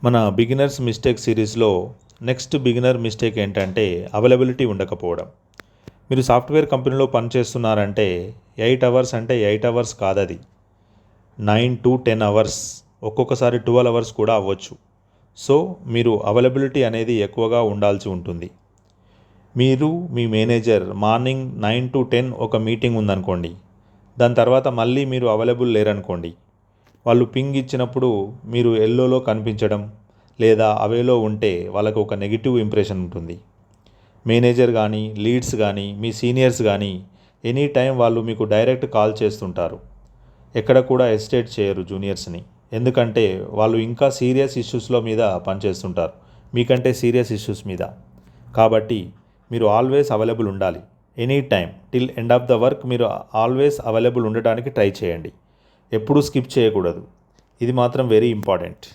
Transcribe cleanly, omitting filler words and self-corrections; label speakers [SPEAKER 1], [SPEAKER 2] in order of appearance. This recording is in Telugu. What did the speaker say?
[SPEAKER 1] మన బిగినర్స్ మిస్టేక్ సిరీస్లో నెక్స్ట్ బిగినర్ మిస్టేక్ ఏంటంటే అవైలబిలిటీ ఉండకపోవడం. మీరు సాఫ్ట్వేర్ కంపెనీలో పనిచేస్తున్నారంటే 8 అవర్స్ అంటే 8 అవర్స్ కాదది. 9 to 10 అవర్స్, ఒక్కొక్కసారి 12 అవర్స్ కూడా అవ్వచ్చు. సో మీరు అవైలబిలిటీ అనేది ఎక్కువగా ఉండాల్సి ఉంటుంది. మీరు మీ మేనేజర్ మార్నింగ్ 9 to 10 ఒక మీటింగ్ ఉందనుకోండి, దాని తర్వాత మళ్ళీ మీరు అవైలబుల్ లేరనుకోండి, వాళ్ళు పింగ్ ఇచ్చినప్పుడు మీరు ఎల్లోలో కనిపించడం లేదా అవేలో ఉంటే వాళ్ళకు ఒక నెగిటివ్ ఇంప్రెషన్ ఉంటుంది. మేనేజర్ కానీ, లీడ్స్ కానీ, మీ సీనియర్స్ కానీ ఎనీ టైం వాళ్ళు మీకు డైరెక్ట్ కాల్ చేస్తుంటారు. ఎక్కడ కూడా హెసిటేట్ చేయరు జూనియర్స్ని. ఎందుకంటే వాళ్ళు ఇంకా సీరియస్ ఇష్యూస్లో మీద పనిచేస్తుంటారు, మీకంటే సీరియస్ ఇష్యూస్ మీద. కాబట్టి మీరు ఆల్వేస్ అవైలబుల్ ఉండాలి. Any time till end of the work మీరు ఆల్వేస్ అవైలబుల్ ఉండడానికి ట్రై చేయండి. ఎప్పుడూ స్కిప్ చేయకూడదు. ఇది మాత్రం వెరీ ఇంపార్టెంట్.